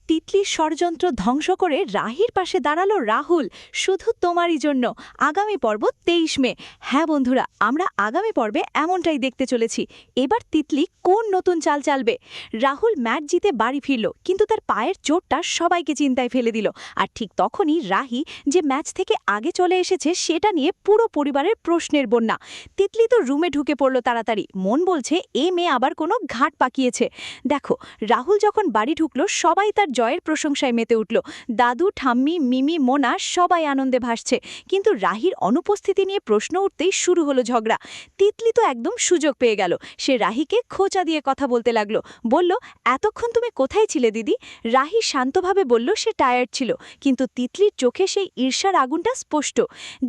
তিতলির ষড়যন্ত্র ধ্বংস করে রাহির পাশে দাঁড়ালো রাহুল শুধু তোমারই জন্য। আগামী পর্ব ২৩ মে। হ্যাঁ বন্ধুরা, আমরা আগামী পর্বে এমনটাই দেখতে চলেছি। এবার তিতলি কোন নতুন চাল চালবে? রাহুল ম্যাচ জিতে বাড়ি ফিরল, কিন্তু তার পায়ের চোটটা সবাইকে চিন্তায় ফেলে দিল। আর ঠিক তখনই রাহি, যে ম্যাচ থেকে আগে চলে এসেছে, সেটা নিয়ে পুরো পরিবারের প্রশ্নের বন্যা। তিতলি তো রুমে ঢুকে পড়ল তাড়াতাড়ি, মন বলছে এ মেয়ে আবার কোনো ঘাট পাকিয়েছে। দেখো, রাহুল যখন বাড়ি ঢুকলো সবাই তার জয়ের প্রশংসায় মেতে উঠল। দাদু, ঠাম্মি, মিমি, মোনা সবাই আনন্দে ভাসছে। কিন্তু রাহির অনুপস্থিতি নিয়ে প্রশ্ন উঠতেই শুরু হলো ঝগড়া। তিতলি তো একদম সুযোগ পেয়ে গেল। সে রাহিকে খোঁচা দিয়ে কথা বলতে লাগলো। বলল, এতক্ষণ তুমি কোথায় ছিলে দিদি? রাহি শান্তভাবে বলল সে টায়ার্ড ছিল, কিন্তু তিতলির চোখে সেই ঈর্ষার আগুনটা স্পষ্ট।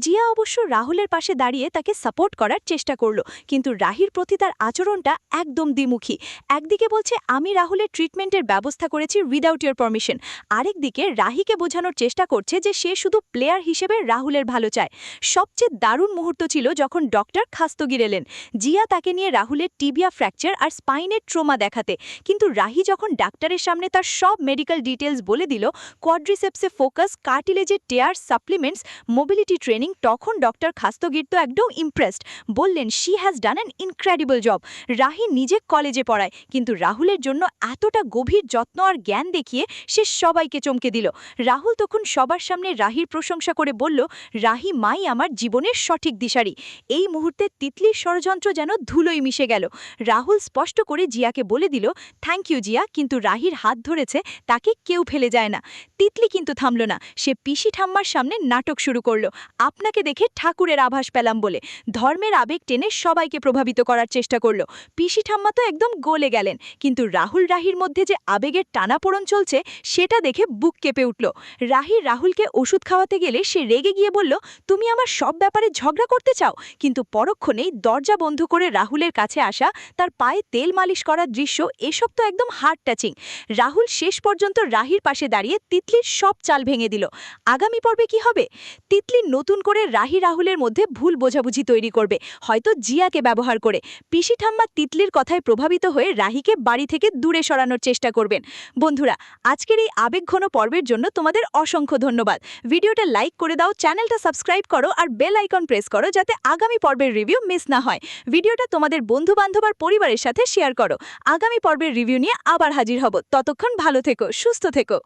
জিয়া অবশ্য রাহুলের পাশে দাঁড়িয়ে তাকে সাপোর্ট করার চেষ্টা করল, কিন্তু রাহির প্রতি তার আচরণটা একদম দ্বিমুখী। একদিকে বলছে আমি রাহুলের ট্রিটমেন্টের ব্যবস্থা করেছি উইদাউট ইয়োর পারমিশন, আরেকদিকে রাহিকে বোঝানোর চেষ্টা করছে যে সে শুধু প্লেয়ার হিসেবে রাহুলের ভালো চায়। সবচেয়ে দারুণ মুহূর্ত ছিল যখন ডক্টর খাস্তগির এলেন। জিয়া তাকে নিয়ে রাহুলের টিবিয়া ফ্র্যাকচার আর স্পাইনের ট্রমা দেখাতে, কিন্তু রাহি যখন ডাক্তারের সামনে তার সব মেডিকেল ডিটেলস বলে দিল, কোয়াড্রিসেপসে ফোকাস, কার্টিলেজের টেয়ার, সাপ্লিমেন্টস, মোবিলিটি ট্রেনিং, তখন ডক্টর খাস্তগির তো একদম ইমপ্রেসড। বললেন she has done an incredible job. Rahi নিজে কলেজে পড়ায়, কিন্তু রাহুলের জন্য এতটা গভীর যত্ন আর জ্ঞান দেখিয়ে সে সবাইকে চমকে দিল। রাহুল তখন সবার সামনে রাহির প্রশংসা করে বলল, রাহি মাই আমার জীবনের সঠিক দিশারি। এই মুহূর্তে তিতলির ষড়যন্ত্র যেন ধুলোয় মিশে গেল। রাহুল স্পষ্ট করে জিয়াকে বলে দিল, থ্যাংক ইউ জিয়া, কিন্তু রাহির হাত ধরেছে, তাকে কেউ ফেলে যায় না। তিতলি কিন্তু থামল না, সে পিসি ঠাম্মার সামনে নাটক শুরু করলো। আপনাকে দেখে ঠাকুরের আভাস পেলাম বলে ধর্মের আবেগ টেনে সবাইকে প্রভাবিত করার চেষ্টা করলো। পিসি ঠাম্মা তো একদম গলে গেলেন, কিন্তু রাহুল রাহির মধ্যে যে আবেগের টানাপোড়ন চলছে সেটা দেখে বুক কেঁপে উঠল। রাহুলকে ওষুধ খাওয়াতে গেলে সে রেগে গিয়ে বলল, তুমি আমার সব ব্যাপারে ঝগড়া করতে চাও? কিন্তু পরক্ষণেই দরজা বন্ধ করে রাহুলের কাছে আসা, তার পায়ে তেল মালিশ করার দৃশ্য, এসব তো একদম হার্ট টাচিং। রাহুল শেষ পর্যন্ত রাহির পাশে দাঁড়িয়ে তিতলির সব চাল ভেঙে দিল। আগামী পর্বে কি হবে? তিতলি নতুন করে রাহুলের মধ্যে ভুল বোঝাবুঝি তৈরি করবে, হয়তো জিয়াকে ব্যবহার করে। পিসি ঠাম্মা তিতলির কথায় প্রভাবিত হয়ে রাহিকে বাড়ি থেকে দূরে সরানোর চেষ্টা করবেন। বন্ধুরা, আজকের এই আবেগঘন পর্বের জন্য তোমাদের অসংখ্য ধন্যবাদ। ভিডিওটা লাইক করে দাও, চ্যানেলটা সাবস্ক্রাইব করো আর বেল আইকন প্রেস করো, যাতে আগামী পর্বের রিভিউ মিস না হয়। ভিডিওটা তোমাদের বন্ধু-বান্ধব আর পরিবারের সাথে শেয়ার করো। আগামী পর্বের রিভিউ নিয়ে আবার হাজির হব। ততক্ষণ ভালো থেকো, সুস্থ থেকো।